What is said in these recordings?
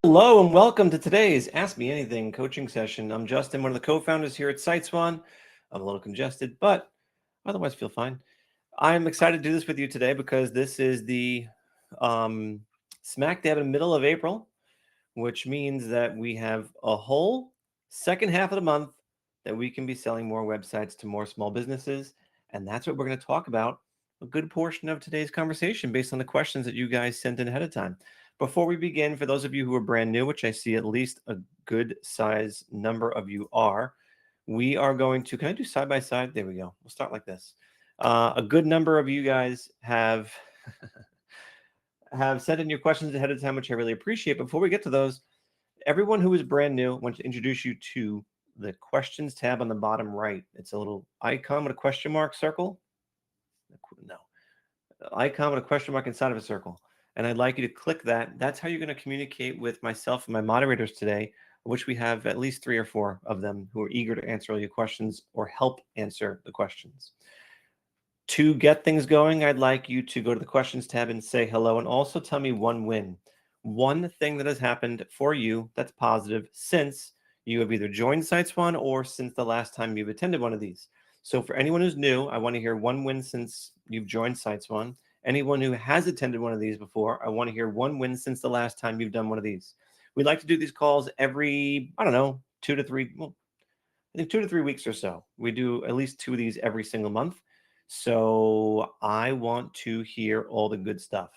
Hello and welcome to today's Ask Me Anything coaching session. I'm Justin, one of the co-founders here at SiteSwan. I'm a little congested, but otherwise feel fine. I'm excited to do this with you today because this is the smack dab in the middle of April, which means that we have a whole second half of the month that we can be selling more websites to more small businesses. And that's what we're going to talk about a good portion of today's conversation based on the questions that you guys sent in ahead of time. Before we begin, for those of you who are brand new, which I see at least a good size number of you are, we are going to, can I do side by side? There we go. We'll start like this. A good number of you guys have sent in your questions ahead of time, which I really appreciate. Before we get to those, everyone who is brand new, I want to introduce you to the questions tab on the bottom right. It's a little icon with a question mark circle. No, icon with a question mark inside of a circle. And I'd like you to click that. That's how you're going to communicate with myself and my moderators today, which we have at least 3 or 4 of them who are eager to answer all your questions or help answer the questions. To get things going, I'd like you to go to the questions tab and say hello, and also tell me one win. One thing that has happened for you that's positive since you have either joined SiteSwan or since the last time you've attended one of these. So for anyone who's new, I want to hear one win since you've joined SiteSwan. Anyone who has attended one of these before, I want to hear one win since the last time you've done one of these. We like to do these calls every, 2 to 3, well, I think 2 to 3 weeks or so. We do at least 2 of these every single month. So I want to hear all the good stuff.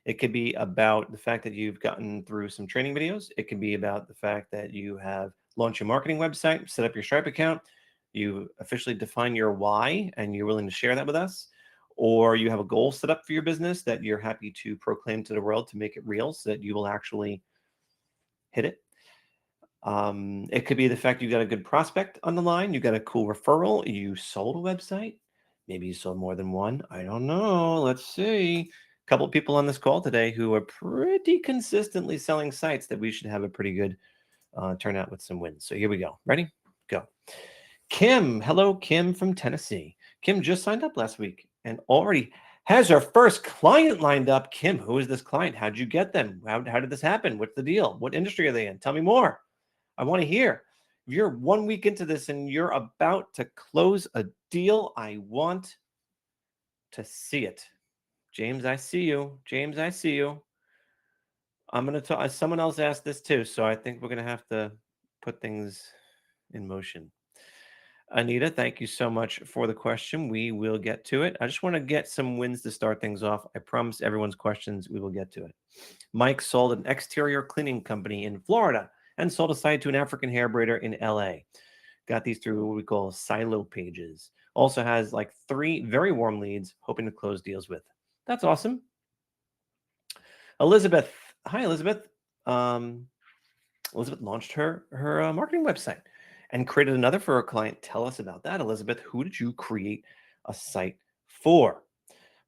It could be about the fact that you've gotten through some training videos. It could be about the fact that you have launched your marketing website, set up your Stripe account, you officially define your why, and you're willing to share that with us. Or you have a goal set up for your business that you're happy to proclaim to the world to make it real so that you will actually hit it. It could be the fact you got a good prospect on the line, you got a cool referral, you sold a website, maybe you sold more than one. I don't know. Let's see. A couple of people on this call today who are pretty consistently selling sites that we should have a pretty good turnout with some wins. So here we go. Ready? Go. Kim. Hello, Kim from Tennessee. Kim just signed up last week and already has her first client lined up. Kim, who is this client? How'd you get them? How did this happen? What's the deal? What industry are they in? Tell me more. I want to hear. If you're 1 week into this and you're about to close a deal, I want to see it. James, I see you. James, I see you. I'm going to talk. Someone else asked this too, so I think we're going to have to put things in motion. Anita, thank you so much for the question. We will get to it. I just want to get some wins to start things off. I promise everyone's questions, we will get to it. Mike sold an exterior cleaning company in Florida and sold a site to an African hair braider in LA. Got these through what we call silo pages. Also has like 3 very warm leads, hoping to close deals with. That's awesome. Elizabeth. Hi, Elizabeth. Elizabeth launched her marketing website and created another for her client. Tell us about that, Elizabeth. Who did you create a site for?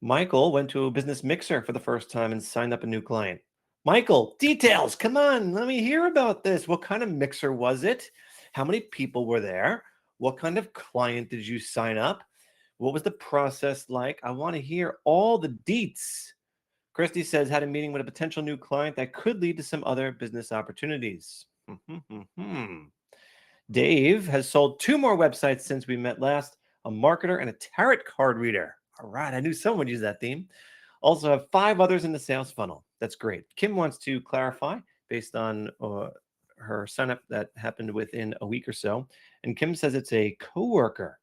Michael went to a business mixer for the first time and signed up a new client. Michael, details. Come on, let me hear about this. What kind of mixer was it? How many people were there? What kind of client did you sign up? What was the process like? I want to hear all the deets. Christy says, had a meeting with a potential new client that could lead to some other business opportunities. Dave has sold 2 more websites since we met last, a marketer and a tarot card reader. All right, I knew someone would use that theme. Also have 5 others in the sales funnel. That's great. Kim wants to clarify based on her sign up that happened within a week or so. And Kim says it's a coworker.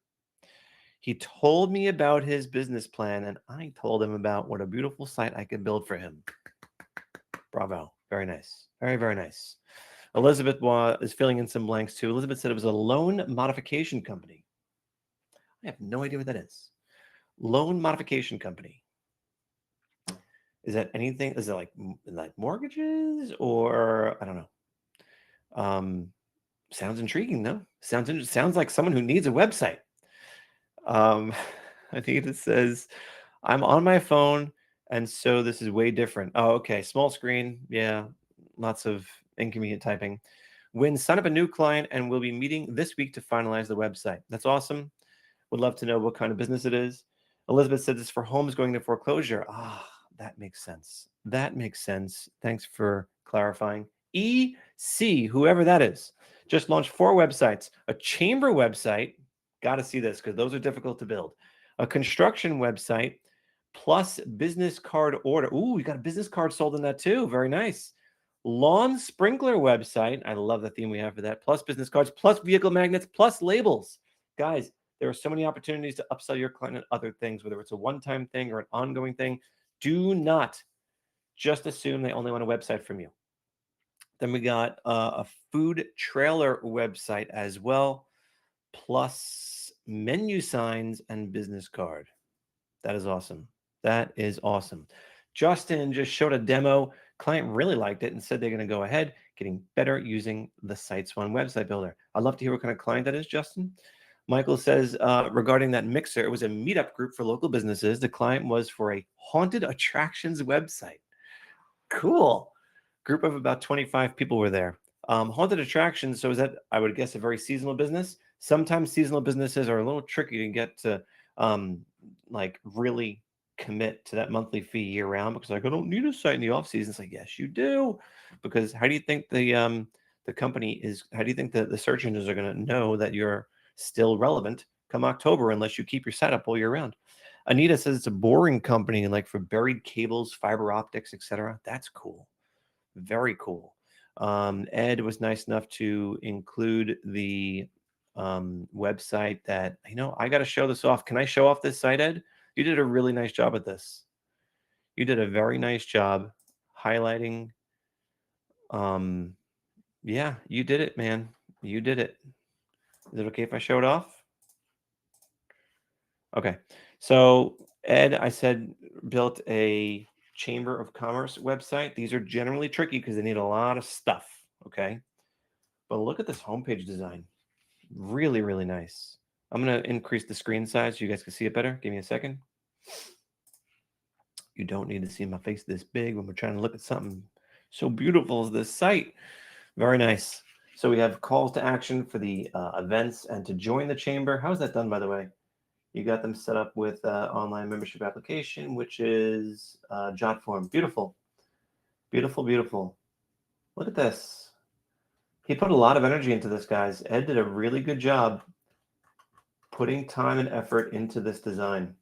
He told me about his business plan, and I told him about what a beautiful site I could build for him. Bravo. Very nice. Very, very nice. Elizabeth is filling in some blanks too. Elizabeth said it was a loan modification company. I have no idea what that is. Loan modification company. Is that anything? Is it like mortgages or I don't know? Sounds intriguing, though. Sounds like someone who needs a website. I think it says, I'm on my phone, and so this is way different. Oh, okay. Small screen. Yeah, lots of inconvenient typing. Win, sign up a new client, and we'll be meeting this week to finalize the website. That's awesome. Would love to know what kind of business it is. Elizabeth said this for homes going to foreclosure. Ah, that makes sense. That makes sense. Thanks for clarifying. EC, whoever that is, just launched 4 websites, a chamber website. Got to see this because those are difficult to build. A construction website plus business card order. Ooh, you got a business card sold in that too. Very nice. Lawn sprinkler website. I love the theme we have for that. Plus business cards, plus vehicle magnets, plus labels. Guys, there are so many opportunities to upsell your client and other things, whether it's a one-time thing or an ongoing thing. Do not just assume they only want a website from you. Then we got a food trailer website as well, plus menu signs and business card. That is awesome. That is awesome. Justin just showed a demo. Client really liked it and said they're going to go ahead, getting better using the SiteSwan website builder. I'd love to hear what kind of client that is, Justin. Michael says, regarding that mixer, it was a meetup group for local businesses. The client was for a haunted attractions website. Cool. Group of about 25 people were there. Haunted attractions, so is that, I would guess, a very seasonal business? Sometimes seasonal businesses are a little tricky to get to like really commit to that monthly fee year round, because like, I don't need a site in the off season. It's like, yes, you do. Because how do you think the company is, how do you think that the search engines are going to know that you're still relevant come October unless you keep your site up all year round? Anita says it's a boring company, like for buried cables, fiber optics, etc. That's cool. Very cool. Ed was nice enough to include the website that, I got to show this off. Can I show off this site, Ed? You did a really nice job at this. You did a very nice job highlighting. Yeah, you did it, man. You did it. Is it okay if I show it off? Okay. So Ed, I said, built a Chamber of Commerce website. These are generally tricky because they need a lot of stuff. Okay. But look at this homepage design. Really, really nice. I'm going to increase the screen size so you guys can see it better. Give me a second. You don't need to see my face this big when we're trying to look at something so beautiful as this site. Very nice. So we have calls to action for the events and to join the chamber. How is that done, by the way? You got them set up with online membership application, which is JotForm. Beautiful. Beautiful, beautiful. Look at this. He put a lot of energy into this, guys. Ed did a really good job putting time and effort into this design.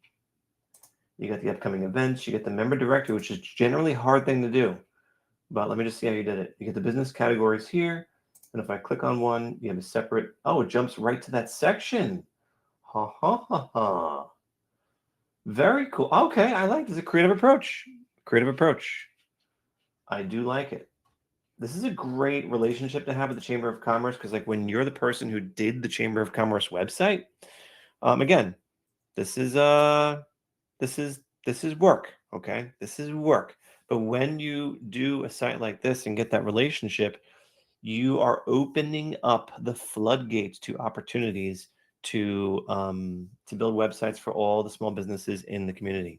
You got the upcoming events. You get the member directory, which is generally a hard thing to do. But let me just see how you did it. You get the business categories here. And if I click on one, you have a separate, it jumps right to that section. Ha, ha, ha, ha. Very cool. Okay, I like this. A creative approach. Creative approach. I do like it. This is a great relationship to have with the Chamber of Commerce, because like when you're the person who did the Chamber of Commerce website, again, this is work. Okay, this is work. But when you do a site like this and get that relationship, you are opening up the floodgates to opportunities to build websites for all the small businesses in the community.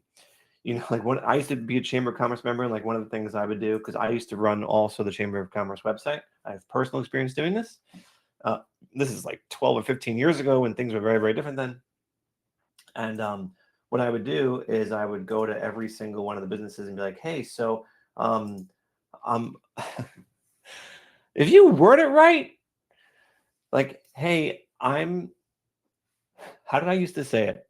Like when I used to be a Chamber of Commerce member, and like one of the things I would do, because I used to run also the Chamber of Commerce website. I have personal experience doing this. This is like 12 or 15 years ago when things were very, very different then. And what I would do is I would go to every single one of the businesses and be like, hey, so if you word it right, like, hey, how did I used to say it?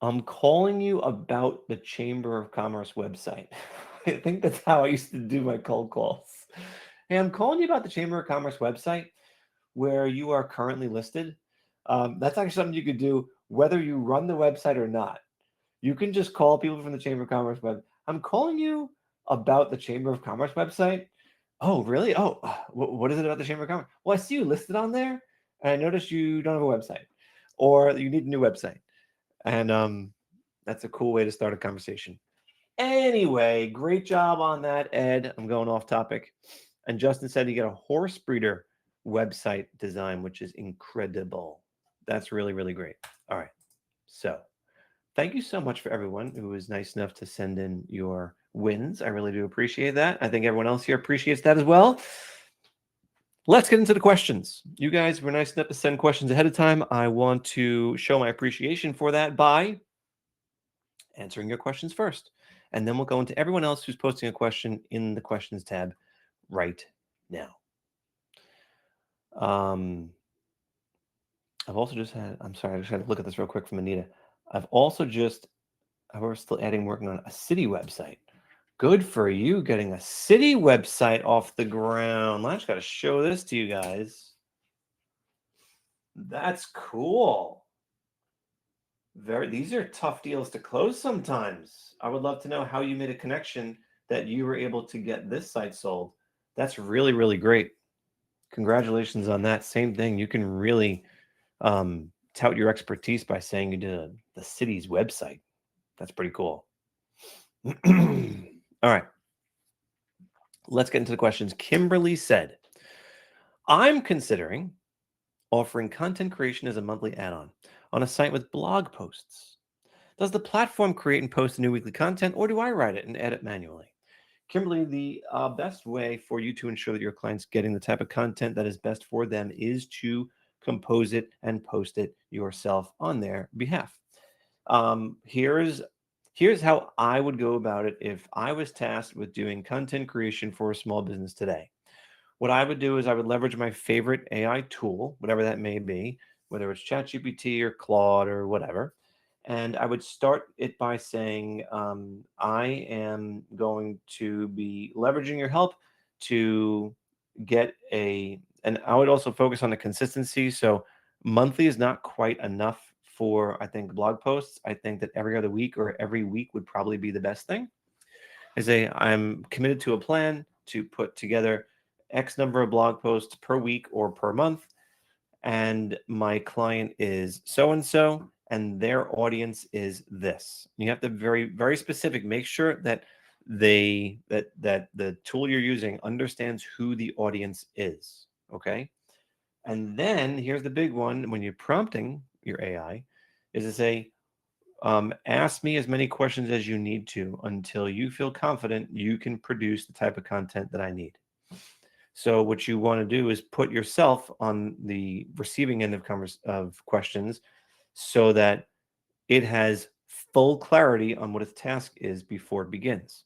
I'm calling you about the Chamber of Commerce website. I think that's how I used to do my cold calls. Hey, I'm calling you about the Chamber of Commerce website where you are currently listed. That's actually something you could do whether you run the website or not. You can just call people from the Chamber of Commerce web. I'm calling you about the Chamber of Commerce website. Oh, really? Oh, what is it about the Chamber of Commerce? Well, I see you listed on there, and I noticed you don't have a website, or you need a new website. And that's a cool way to start a conversation. Anyway, great job on that, Ed. I'm going off topic. And Justin said you get a horse breeder website design, which is incredible. That's really, really great. All right. So thank you so much for everyone who was nice enough to send in your wins. I really do appreciate that. I think everyone else here appreciates that as well. Let's get into the questions. You guys were nice enough to send questions ahead of time. I want to show my appreciation for that by answering your questions first. and then we'll go into everyone else who's posting a question in the questions tab right now. I've also just had, I'm sorry, I just had to look at this real quick from Anita. We're still working on a city website. Good for you getting a city website off the ground. I just got to show this to you guys. That's cool. These are tough deals to close sometimes. I would love to know how you made a connection that you were able to get this site sold. That's really, really great. Congratulations on that. Same thing. You can really tout your expertise by saying you did the city's website. That's pretty cool. All right. Let's get into the questions. Kimberly said, I'm considering offering content creation as a monthly add-on on a site with blog posts. Does the platform create and post new weekly content, or do I write it and edit manually? Kimberly, the best way for you to ensure that your client's getting the type of content that is best for them is to compose it and post it yourself on their behalf. Here's how I would go about it if I was tasked with doing content creation for a small business today. What I would do is I would leverage my favorite AI tool, whatever that may be, whether it's ChatGPT or Claude or whatever. And I would start it by saying, I am going to be leveraging your help to get and I would also focus on the consistency. So monthly is not quite enough for, I think, blog posts. I think that every other week or every week would probably be the best thing. I say, I'm committed to a plan to put together X number of blog posts per week or per month. And my client is so and so, and their audience is this. You have to be very, very specific. Make sure that that the tool you're using understands who the audience is. Okay. And then here's the big one when you're prompting your AI is to say, ask me as many questions as you need to until you feel confident you can produce the type of content that I need. So what you want to do is put yourself on the receiving end of questions so that it has full clarity on what its task is before it begins.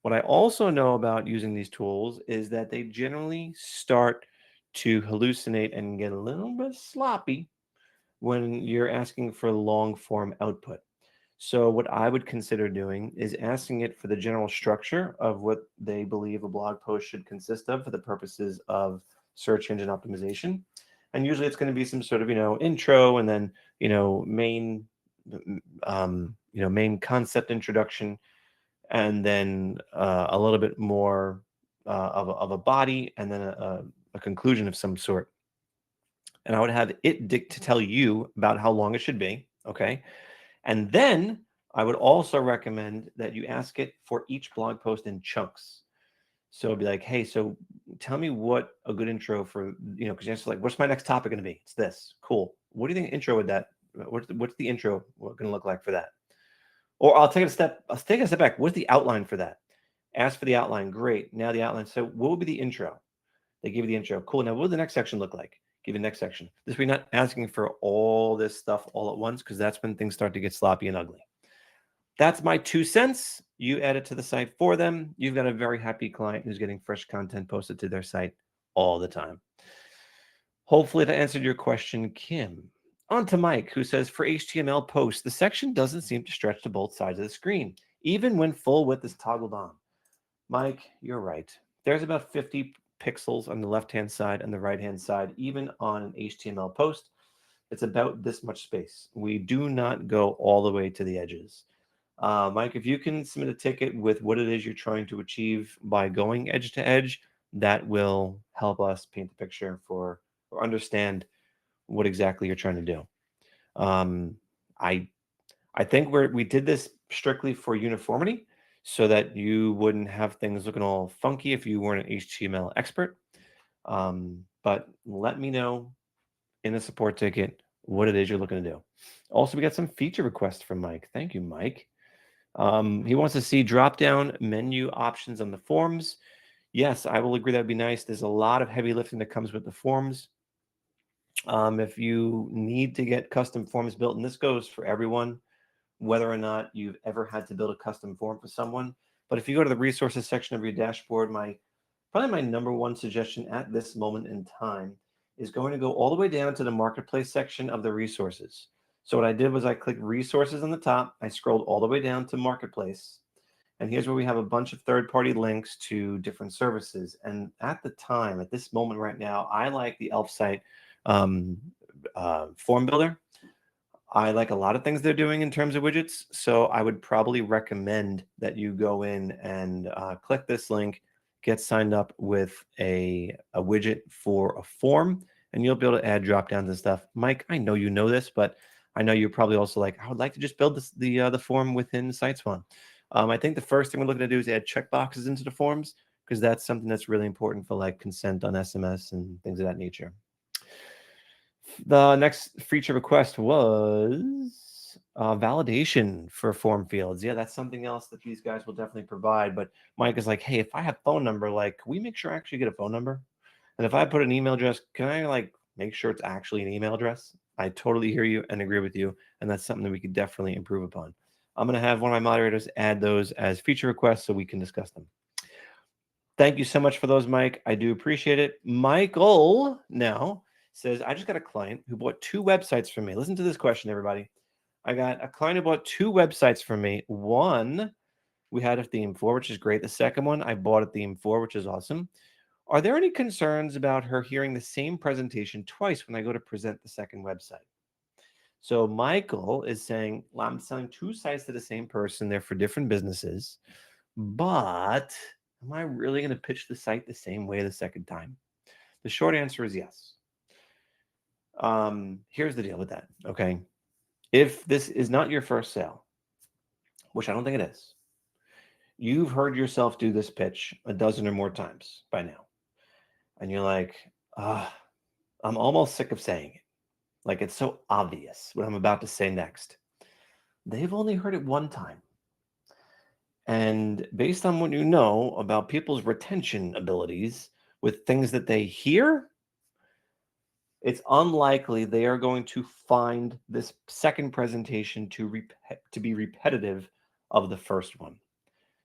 What I also know about using these tools is that they generally start to hallucinate and get a little bit sloppy when you're asking for long form output. So what I would consider doing is asking it for the general structure of what they believe a blog post should consist of for the purposes of search engine optimization. And usually it's going to be some sort of, intro and then, main concept introduction, and then a little bit more of a body, and then a conclusion of some sort. And I would have it to tell you about how long it should be. Okay. And then I would also recommend that you ask it for each blog post in chunks. So it'd be like, hey, so tell me what a good intro for, because you ask like, what's my next topic going to be? It's this. Cool. What do you think intro with that? What's the intro going to look like for that? Or I'll take a step back. What's the outline for that? Ask for the outline. Great. Now the outline. So what would be the intro? They give you the intro. Cool. Now what would the next section look like? Give you the next section. This way, not asking for all this stuff all at once, because that's when things start to get sloppy and ugly. That's my 2 cents. You add it to the site for them. You've got a very happy client who's getting fresh content posted to their site all the time. Hopefully that answered your question, Kim. On to Mike, who says, for HTML posts, the section doesn't seem to stretch to both sides of the screen, even when full width is toggled on. Mike, you're right. There's about 50 pixels on the left-hand side and the right-hand side, even on an HTML post. It's about this much space. We do not go all the way to the edges. Mike, if you can submit a ticket with what it is you're trying to achieve by going edge to edge, that will help us paint the picture or understand what exactly you're trying to do. I think we did this strictly for uniformity, so that you wouldn't have things looking all funky if you weren't an HTML expert. But let me know in the support ticket what it is you're looking to do. Also, we got some feature requests from Mike. Thank you, Mike. He wants to see drop-down menu options on the forms. Yes, I will agree that'd be nice. There's a lot of heavy lifting that comes with the forms. If you need to get custom forms built, and this goes for everyone, whether or not you've ever had to build a custom form for someone. But if you go to the resources section of your dashboard, probably my number one suggestion at this moment in time is going to go all the way down to the marketplace section of the resources. So what I did was I clicked resources on the top. I scrolled all the way down to marketplace. And here's where we have a bunch of third-party links to different services. And at this moment right now, I like the Elf Site form builder. I like a lot of things they're doing in terms of widgets. So I would probably recommend that you go in and click this link, get signed up with a widget for a form, and you'll be able to add drop downs and stuff. Mike, I know you know this, but I know you're probably also like, I would like to just build the form within SiteSwan. I think the first thing we're looking to do is add checkboxes into the forms, because that's something that's really important for like consent on SMS and things of that nature. The next feature request was validation for form fields. Yeah, that's something else that these guys will definitely provide. But Mike is like, hey, if I have phone number, like, can we make sure I actually get a phone number? And if I put an email address, can I like make sure it's actually an email address? I totally hear you and agree with you. And that's something that we could definitely improve upon. I'm going to have one of my moderators add those as feature requests so we can discuss them. Thank you so much for those, Mike. I do appreciate it. Michael now says, I just got a client who bought 2 websites from me. Listen to this question, everybody. I got a client who bought 2 websites from me. One we had a theme for, which is great. The second one I bought a theme for, which is awesome. Are there any concerns about her hearing the same presentation twice when I go to present the second website? So Michael is saying, well, I'm selling 2 sites to the same person. They're for different businesses, but am I really going to pitch the site the same way the second time? The short answer is yes. Here's the deal with that, okay? If this is not your first sale, which I don't think it is, you've heard yourself do this pitch a dozen or more times by now. And you're like, I'm almost sick of saying it. Like, it's so obvious what I'm about to say next. They've only heard it one time. And based on what you know about people's retention abilities with things that they hear, it's unlikely they are going to find this second presentation to be repetitive of the first one.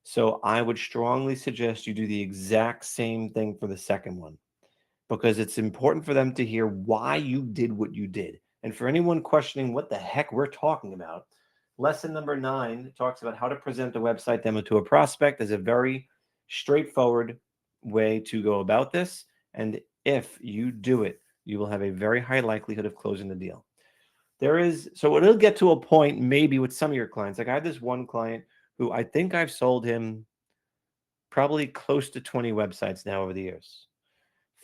So I would strongly suggest you do the exact same thing for the second one, because it's important for them to hear why you did what you did. And for anyone questioning what the heck we're talking about, lesson number 9 talks about how to present a website demo to a prospect as a very straightforward way to go about this. And if you do it, you will have a very high likelihood of closing the deal. So it'll get to a point maybe with some of your clients. Like I have this one client who I think I've sold him probably close to 20 websites now over the years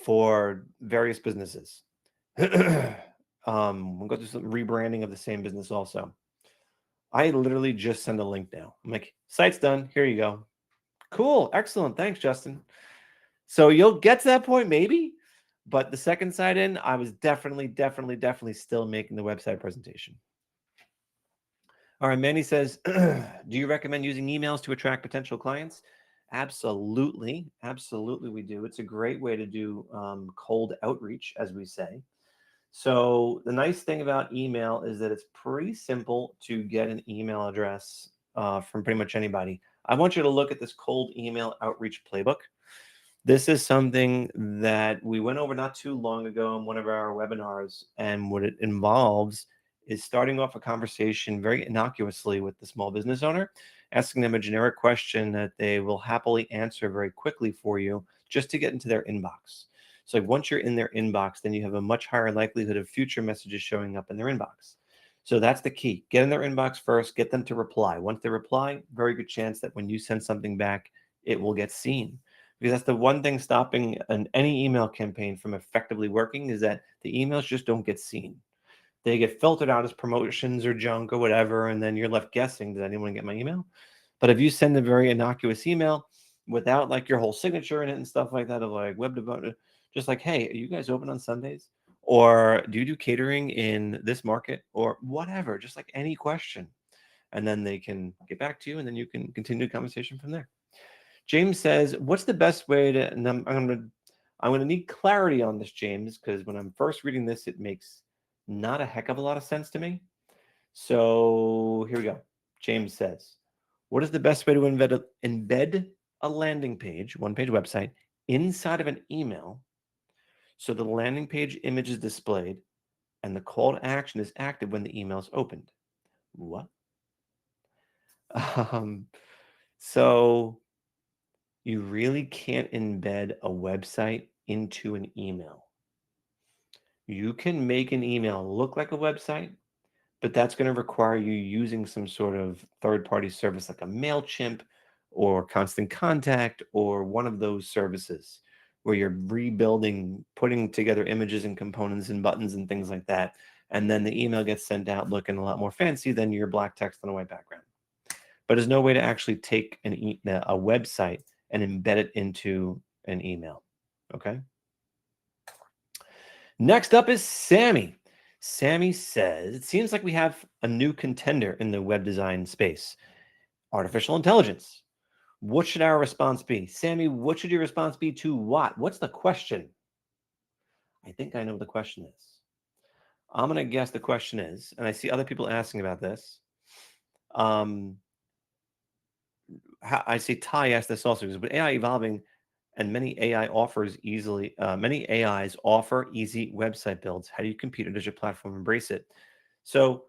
for various businesses. We'll go through some rebranding of the same business also. I literally just send a link now. I'm like, site's done. Here you go. Cool. Excellent. Thanks, Justin. So you'll get to that point maybe, but the second site in, I was definitely still making the website presentation. All right, Manny says, do you recommend using emails to attract potential clients? Absolutely. Absolutely, we do. It's a great way to do cold outreach, as we say. So the nice thing about email is that it's pretty simple to get an email address from pretty much anybody. I want you to look at this cold email outreach playbook. This is something that we went over not too long ago in one of our webinars, and what it involves is starting off a conversation very innocuously with the small business owner, asking them a generic question that they will happily answer very quickly for you just to get into their inbox. So like once you're in their inbox, then you have a much higher likelihood of future messages showing up in their inbox. So that's the key. Get in their inbox first, get them to reply. Once they reply, very good chance that when you send something back, it will get seen. Because that's the one thing stopping any email campaign from effectively working, is that the emails just don't get seen. They get filtered out as promotions or junk or whatever, and then you're left guessing, did anyone get my email? But if you send a very innocuous email without like your whole signature in it and stuff like that, of like web development, just like, hey, are you guys open on Sundays? Or do you do catering in this market? Or whatever, just like any question. And then they can get back to you, and then you can continue the conversation from there. James says, what's the best way to, and I'm going to need clarity on this, James, because when I'm first reading this, it makes not a heck of a lot of sense to me. So here we go. James says, what is the best way to embed a landing page, one-page website, inside of an email so the landing page image is displayed and the call to action is active when the email is opened? What? Um, so you really can't embed a website into an email. You can make an email look like a website, but that's going to require you using some sort of third-party service like a MailChimp or Constant Contact or one of those services where you're rebuilding, putting together images and components and buttons and things like that. And then the email gets sent out looking a lot more fancy than your black text on a white background. But there's no way to actually take a website and embed it into an email. Okay. Next up is Sammy. Sammy says, it seems like we have a new contender in the web design space, artificial intelligence. What should our response be? Sammy, what should your response be to what? What's the question? I think I know what the question is. I'm going to guess the question is, and I see other people asking about this. I see Ty asked this also, with AI evolving and many AIs offer easy website builds. How do you compete, or does your platform embrace it? So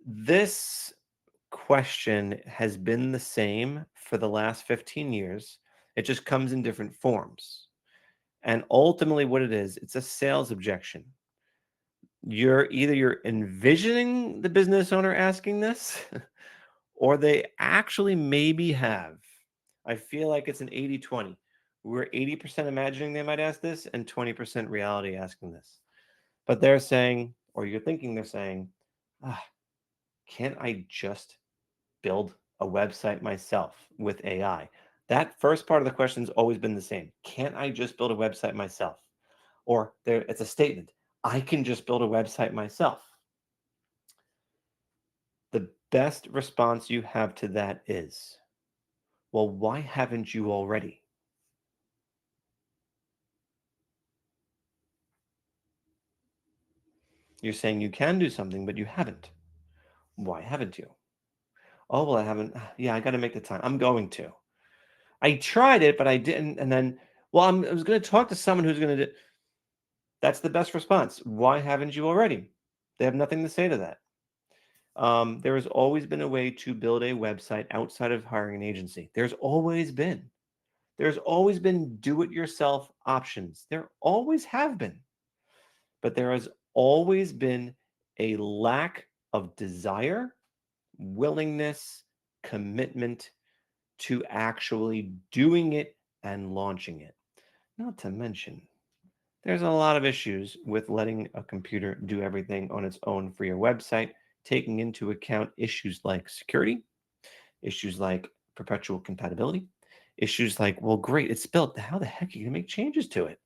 this question has been the same for the last 15 years. It just comes in different forms. And ultimately what it is, it's a sales objection. You're envisioning the business owner asking this, or they actually maybe have. I feel like it's an 80-20. We're 80% imagining they might ask this and 20% reality asking this. But they're saying, or you're thinking they're saying, can't I just build a website myself with AI? That first part of the question has always been the same. Can't I just build a website myself? Or it's a statement. I can just build a website myself. The best response you have to that is, well, why haven't you already? You're saying you can do something, but you haven't. Why haven't you? Oh, well, I haven't. Yeah, I got to make the time. I'm going to. I tried it, but I didn't. And then, well, I was going to talk to someone who's going to do. That's the best response. Why haven't you already? They have nothing to say to that. There has always been a way to build a website outside of hiring an agency. There's always been. There's always been do-it-yourself options. There always have been. But there has always been a lack of desire, willingness, commitment to actually doing it and launching it. Not to mention, there's a lot of issues with letting a computer do everything on its own for your website, taking into account issues like security, issues like perpetual compatibility, issues like, well, great, it's built. How the heck are you going to make changes to it?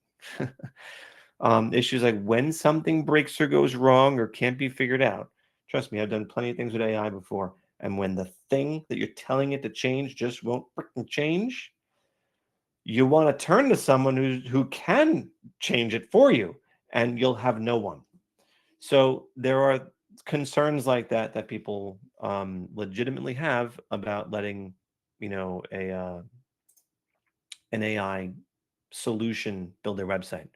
Issues like when something breaks or goes wrong or can't be figured out. Trust me, I've done plenty of things with AI before. And when the thing that you're telling it to change just won't freaking change, you want to turn to someone who can change it for you, and you'll have no one. So there are concerns like that people legitimately have about letting an AI solution build their website.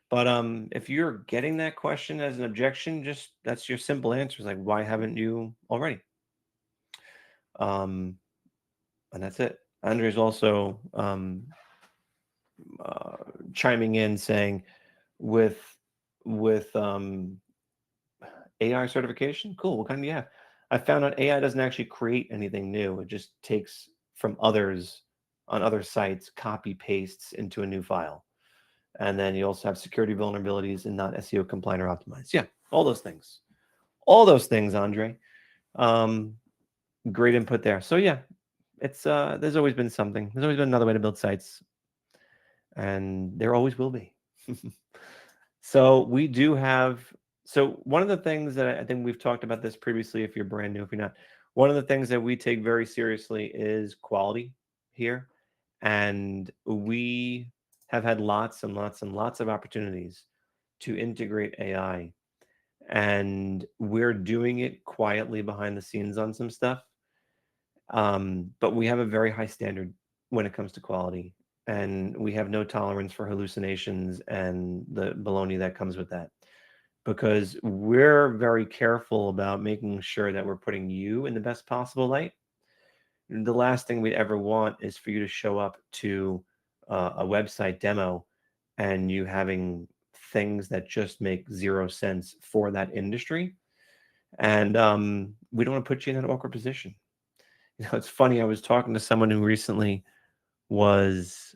But if you're getting that question as an objection, just that's your simple answer. Is like, why haven't you already? And that's it. Andre's also chiming in saying, with AI certification, cool. What kind do you have? I found out AI doesn't actually create anything new. It just takes from others on other sites, copy pastes into a new file. And then you also have security vulnerabilities and not SEO compliant or optimized. Yeah, all those things. All those things, Andre. Great input there. So yeah, it's there's always been something. There's always been another way to build sites. And there always will be. So we do have, so one of the things that I think we've talked about this previously, if you're brand new, if you're not, one of the things that we take very seriously is quality here. And we have had lots and lots and lots of opportunities to integrate AI. And we're doing it quietly behind the scenes on some stuff. But we have a very high standard when it comes to quality, and we have no tolerance for hallucinations and the baloney that comes with that, because we're very careful about making sure that we're putting you in the best possible light. The last thing we'd ever want is for you to show up to a website demo and you having things that just make zero sense for that industry. And we don't want to put you in that awkward position. It's funny. I was talking to someone who recently was,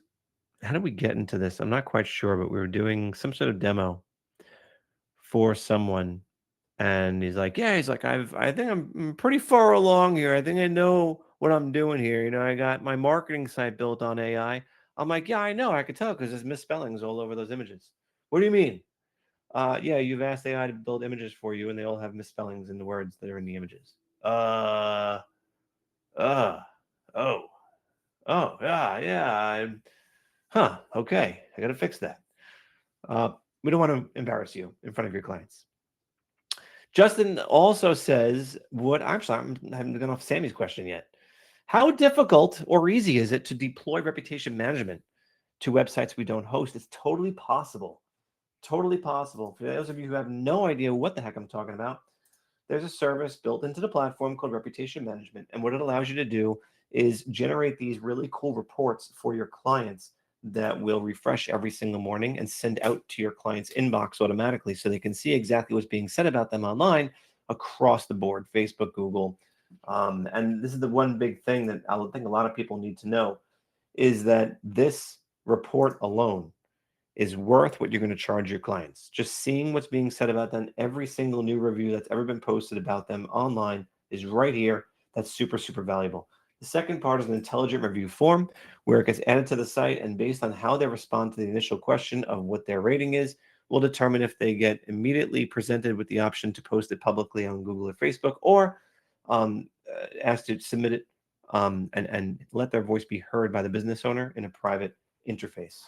how did we get into this? I'm not quite sure, but we were doing some sort of demo for someone. And he's like, yeah, he's like, I think I'm pretty far along here. I think I know what I'm doing here. I got my marketing site built on AI. I'm like, yeah, I know. I could tell because there's misspellings all over those images. What do you mean? Yeah, you've asked AI to build images for you, and they all have misspellings in the words that are in the images. Uh, uh, oh, yeah. Huh. Okay, I got to fix that. Uh, we don't want to embarrass you in front of your clients. Justin also says, "What?" Actually, I haven't gone off Sammy's question yet. How difficult or easy is it to deploy reputation management to websites we don't host? It's totally possible. Totally possible. For those of you who have no idea what the heck I'm talking about, there's a service built into the platform called Reputation Management. And what it allows you to do is generate these really cool reports for your clients that will refresh every single morning and send out to your client's inbox automatically so they can see exactly what's being said about them online across the board, Facebook, Google. And this is the one big thing that I think a lot of people need to know is that this report alone is worth what you're going to charge your clients. Just seeing what's being said about them, every single new review that's ever been posted about them online is right here. That's super, super valuable. The second part is an intelligent review form where it gets added to the site, and based on how they respond to the initial question of what their rating is, will determine if they get immediately presented with the option to post it publicly on Google or Facebook, or asked to submit it and let their voice be heard by the business owner in a private interface.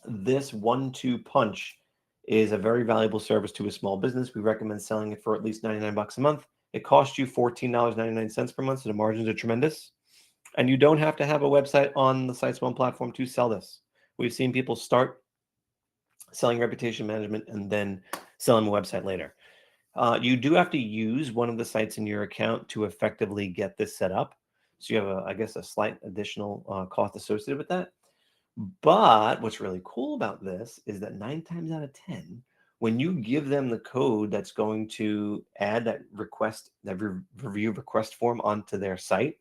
This 1-2 punch is a very valuable service to a small business. We recommend selling it for at least 99 bucks a month. It costs you $14.99 per month, so the margins are tremendous. And you don't have to have a website on the SiteSwan platform to sell this. We've seen people start selling reputation management and then selling a website later. You do have to use one of the sites in your account to effectively get this set up. So you have, I guess, a slight additional cost associated with that. But what's really cool about this is that 9 times out of 10, when you give them the code that's going to add that review request form onto their site,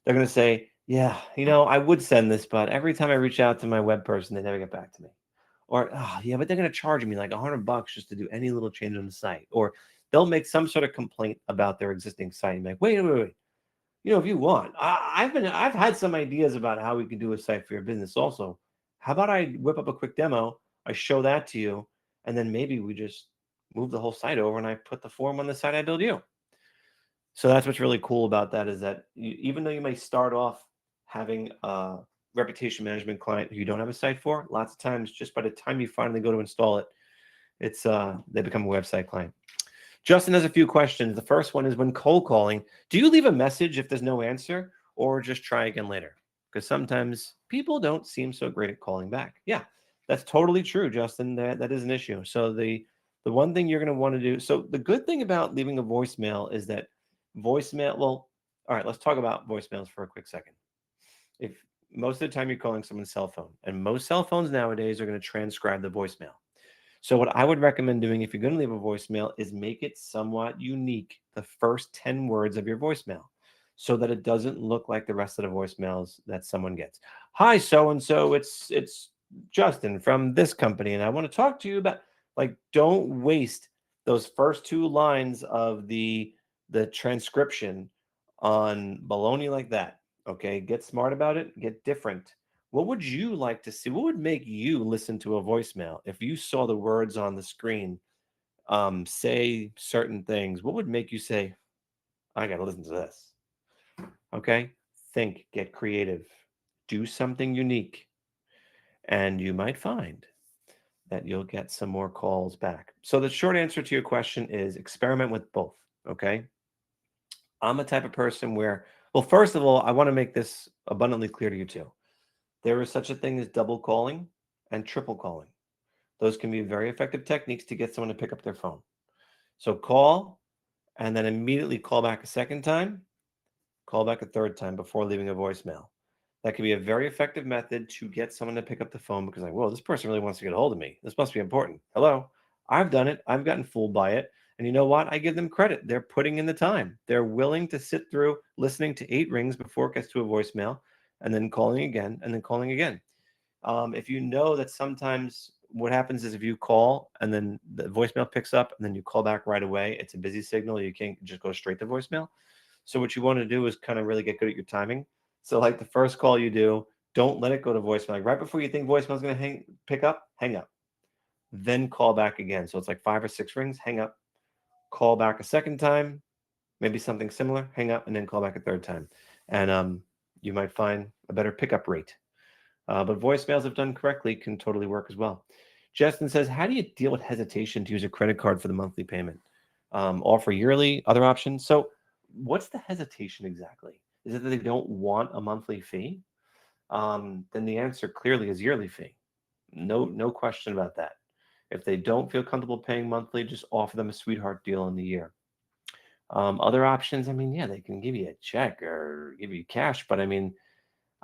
they're going to say, yeah, I would send this, but every time I reach out to my web person, they never get back to me. Or, oh, yeah, but they're going to charge me like $100 just to do any little change on the site. Or they'll make some sort of complaint about their existing site and be like, wait. If you want, I've had some ideas about how we can do a site for your business also. How about I whip up a quick demo, I show that to you, and then maybe we just move the whole site over and I put the form on the site I build you. So that's what's really cool about that is that even though you may start off having a reputation management client who you don't have a site for, lots of times just by the time you finally go to install it, it's they become a website client. Justin has a few questions. The first one is, when cold calling, do you leave a message if there's no answer or just try again later? Because sometimes people don't seem so great at calling back. Yeah, that's totally true, Justin. That is an issue. So the one thing you're going to want to do, so the good thing about leaving a voicemail is that voicemail, well, all right, let's talk about voicemails for a quick second. If most of the time you're calling someone's cell phone, and most cell phones nowadays are going to transcribe the voicemail. So what I would recommend doing if you're going to leave a voicemail is make it somewhat unique, the first 10 words of your voicemail, so that it doesn't look like the rest of the voicemails that someone gets. Hi, so-and-so, it's Justin from this company, and I want to talk to you about, like, don't waste those first 2 lines of the transcription on baloney like that. Okay, get smart about it, get different. What would you like to see? What would make you listen to a voicemail if you saw the words on the screen say certain things? What would make you say, I got to listen to this? Okay, think, get creative, do something unique, and you might find that you'll get some more calls back. So the short answer to your question is experiment with both. Okay, I'm a type of person where Well, first of all, I want to make this abundantly clear to you too. There is such a thing as double calling and triple calling. Those can be very effective techniques to get someone to pick up their phone. So call and then immediately call back a second time, call back a third time before leaving a voicemail. That can be a very effective method to get someone to pick up the phone because, like, whoa, this person really wants to get a hold of me. This must be important. Hello. I've done it. I've gotten fooled by it. And you know what? I give them credit. They're putting in the time. They're willing to sit through listening to 8 rings before it gets to a voicemail and then calling again and then calling again. If you know that sometimes what happens is if you call and then the voicemail picks up and then you call back right away, it's a busy signal. You can't just go straight to voicemail. So what you want to do is kind of really get good at your timing. So like the first call you do, don't let it go to voicemail. Like right before you think voicemail is going to pick up, hang up. Then call back again. So it's like 5 or 6 rings, hang up, call back a second time, maybe something similar, hang up, and then call back a third time. And you might find a better pickup rate. But voicemails, if done correctly, can totally work as well. Justin says, how do you deal with hesitation to use a credit card for the monthly payment? Offer yearly, other options. So what's the hesitation exactly? Is it that they don't want a monthly fee? Then the answer clearly is yearly fee. No question about that. If they don't feel comfortable paying monthly, just offer them a sweetheart deal in the year. Other options, I mean, yeah, they can give you a check or give you cash, but I mean,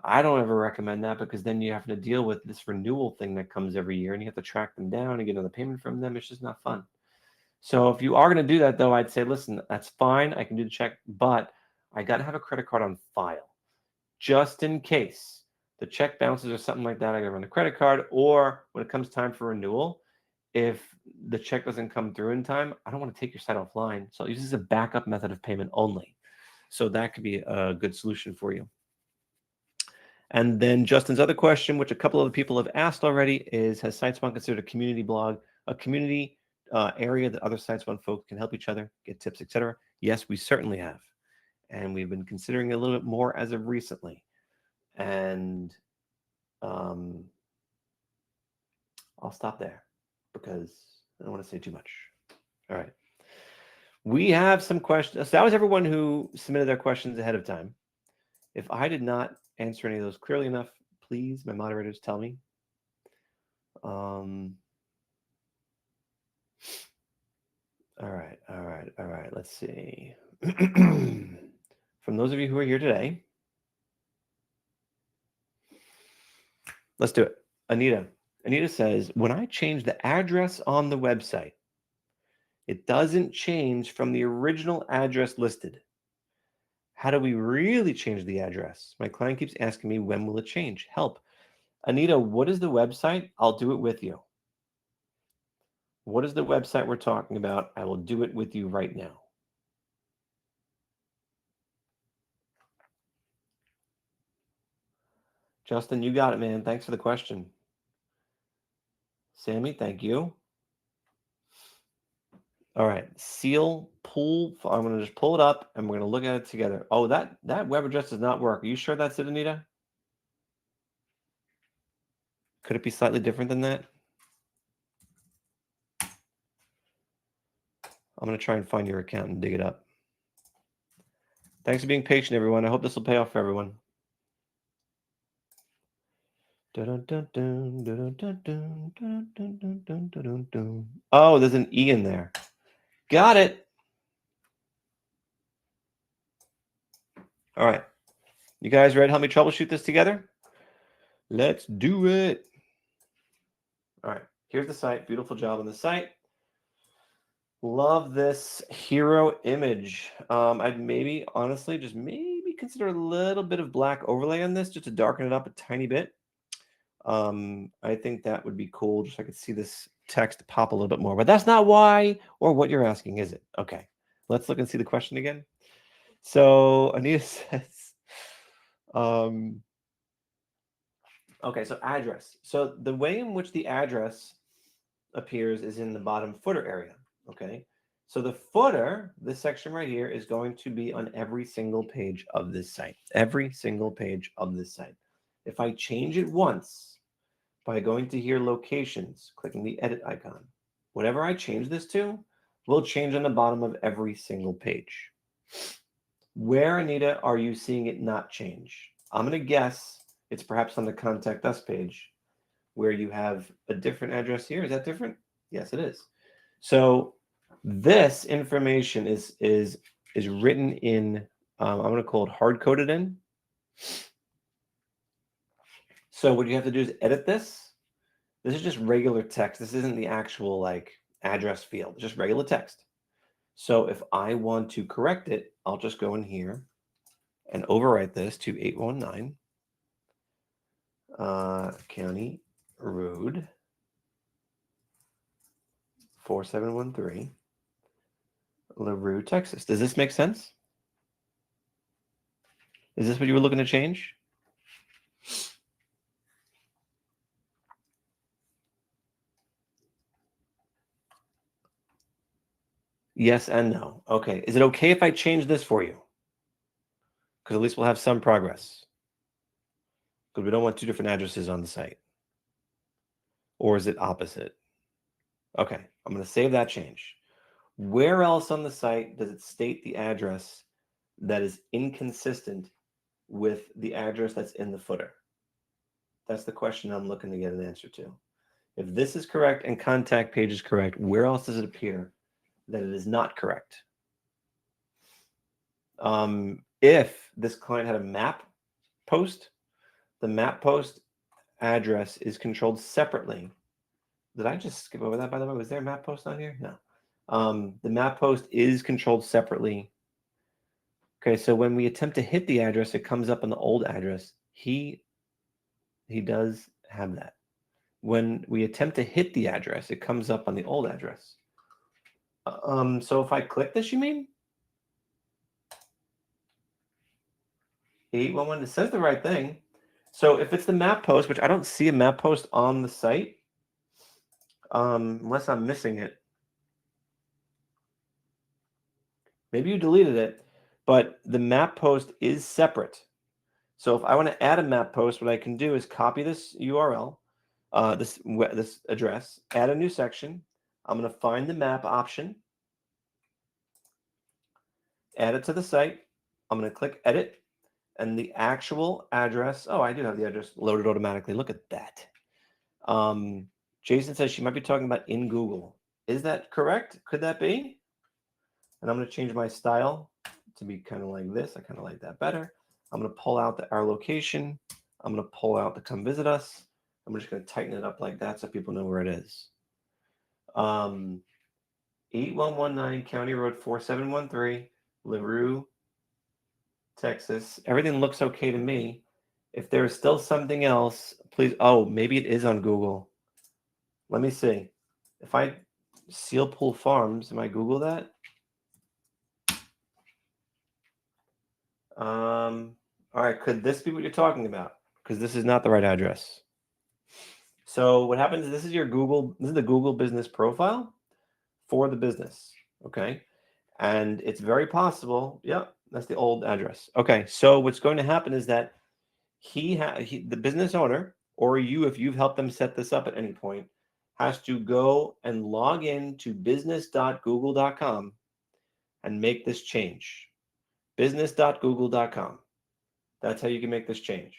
I don't ever recommend that because then you have to deal with this renewal thing that comes every year and you have to track them down and get another payment from them. It's just not fun. So if you are going to do that, though, I'd say, listen, that's fine. I can do the check, but I got to have a credit card on file just in case the check bounces or something like that. I got to run the credit card, or when it comes time for renewal, if the check doesn't come through in time, I don't want to take your site offline. So I'll use this as a backup method of payment only. So that could be a good solution for you. And then Justin's other question, which a couple of people have asked already, is has SiteSwan considered a community blog, a community area that other SiteSwan folks can help each other, get tips, etc.? Yes, we certainly have. And we've been considering it a little bit more as of recently. And I'll stop there because I don't want to say too much. All right. We have some questions. So that was everyone who submitted their questions ahead of time. If I did not answer any of those clearly enough, please, my moderators, tell me. All right. Let's see. From those of you who are here today, let's do it. Anita says, when I change the address on the website, it doesn't change from the original address listed. How do we really change the address? My client keeps asking me, when will it change? Help. Anita, what is the website? I'll do it with you. What is the website we're talking about? I will do it with you right now. Justin, you got it, man. Thanks for the question. Sammy, thank you. All right, seal pull. I'm going to just pull it up and we're going to look at it together. Oh, that web address does not work. Are you sure that's it, Anita? Could it be slightly different than that? I'm going to try and find your account and dig it up. Thanks for being patient, everyone. I hope this will pay off for everyone. Oh, there's an E in there. Got it. All right. You guys ready to help me troubleshoot this together? Let's do it. All right. Here's the site. Beautiful job on the site. Love this hero image. I'd maybe, honestly, just maybe consider a little bit of black overlay on this just to darken it up a tiny bit. I think that would be cool. Just so I could see this text pop a little bit more. But that's not why or what you're asking, is it? Okay. Let's look and see the question again. So Anita says, okay, so address. So the way in which the address appears is in the bottom footer area. Okay, so the footer, this section right here, is going to be on every single page of this site. Every single page of this site. If I change it once by going to here, locations, clicking the edit icon, whatever I change this to will change on the bottom of every single page. Where, Anita, are you seeing it not change? I'm going to guess it's perhaps on the Contact Us page where you have a different address here. Is that different? Yes, it is. So this information is written in, I'm going to call it hard-coded in. So what you have to do is edit this. This is just regular text. This isn't the actual like address field. It's just regular text. So if I want to correct it, I'll just go in here and overwrite this to 819 County Road 4713 LaRue, Texas. Does this make sense? Is this what you were looking to change? Yes and no. Okay. Is it okay if I change this for you? Because at least we'll have some progress. Because we don't want two different addresses on the site. Or is it opposite? Okay. I'm going to save that change. Where else on the site does it state the address that is inconsistent with the address that's in the footer? That's the question I'm looking to get an answer to. If this is correct and contact page is correct, where else does it appear that it is not correct? If this client had a map post, the map post address is controlled separately. Did I just skip over that, by the way? Was there a map post on here? No. The map post is controlled separately. Okay, so when we attempt to hit the address, it comes up on the old address. He does have that. When we attempt to hit the address, it comes up on the old address. So if I click this, you mean? 811, it says the right thing. So if it's the map post, which I don't see a map post on the site, unless I'm missing it. Maybe you deleted it, but the map post is separate. So if I want to add a map post, what I can do is copy this URL, this address, add a new section. I'm going to find the map option, add it to the site. I'm going to click edit, and the actual address. Oh, I do have the address loaded automatically. Look at that. Jason says she might be talking about in Google. Is that correct? Could that be? And I'm going to change my style to be kind of like this. I kind of like that better. I'm going to pull out our location. I'm going to pull out the come visit us. I'm just going to tighten it up like that so people know where it is. 8119 County Road 4713, LaRue, Texas. Everything looks okay to me. If there is still something else, please. Oh, maybe it is on Google. Let me see. If I Seal Pool Farms, am I Google that? All right, could this be what you're talking about? Because this is not the right address. So what happens is this is the Google business profile for the business, okay? And it's very possible, yep, that's the old address. Okay, so what's going to happen is that the business owner, or you, if you've helped them set this up at any point, has to go and log in to business.google.com and make this change. Business.google.com. That's how you can make this change.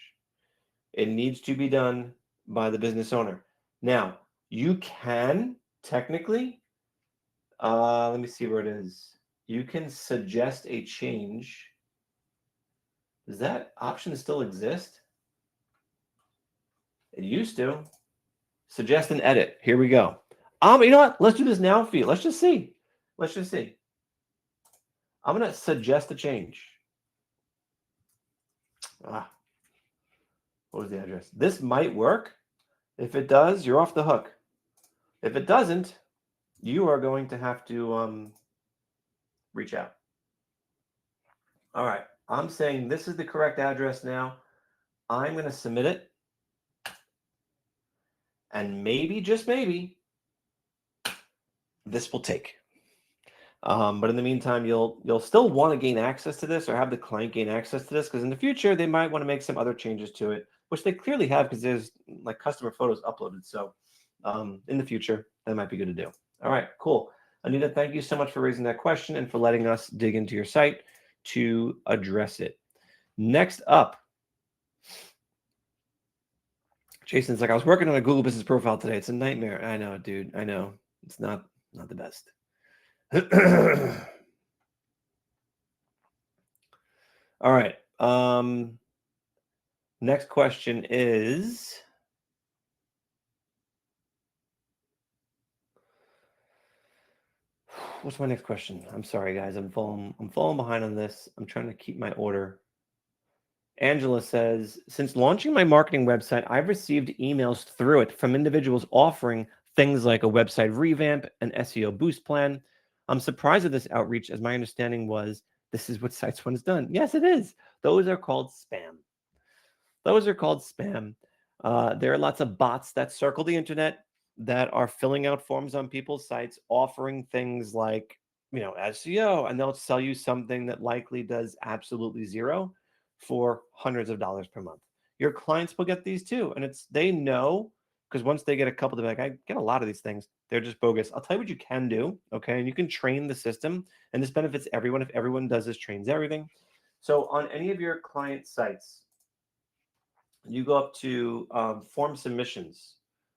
It needs to be done by the business owner. Now, you can technically, let me see where it is. You can suggest a change. Does that option still exist? It used to. Suggest and edit. Here we go. You know what? Let's do this now for you. Let's just see. I'm going to suggest a change. What was the address? This might work. If it does, you're off the hook. If it doesn't, you are going to have to reach out. All right. I'm saying this is the correct address now. I'm going to submit it. And maybe, just maybe, this will take. But in the meantime, you'll still want to gain access to this or have the client gain access to this, because in the future, they might want to make some other changes to it, which they clearly have because there's like customer photos uploaded. So in the future, that might be good to do. All right, cool. Anita, thank you so much for raising that question and for letting us dig into your site. to address it. Next up, Jason's like, I was working on a Google business profile today. It's a nightmare. I know, dude. I know. It's not the best. All right. Next question is, what's my next question? I'm sorry, guys. I'm falling behind on this. I'm trying to keep my order. Angela says, since launching my marketing website, I've received emails through it from individuals offering things like a website revamp, an SEO boost plan. I'm surprised at this outreach, as my understanding was this is what SiteSwan has done. Yes, it is. Those are called spam. Those are called spam. There are lots of bots that circle the internet that are filling out forms on people's sites, offering things like, SEO, and they'll sell you something that likely does absolutely zero for hundreds of dollars per month. Your clients will get these too, and they know, because once they get a couple, they're like, I get a lot of these things. They're just bogus. I'll tell you what you can do, okay? And you can train the system, and this benefits everyone. If everyone does this, trains everything. So on any of your client sites, you go up to form submissions.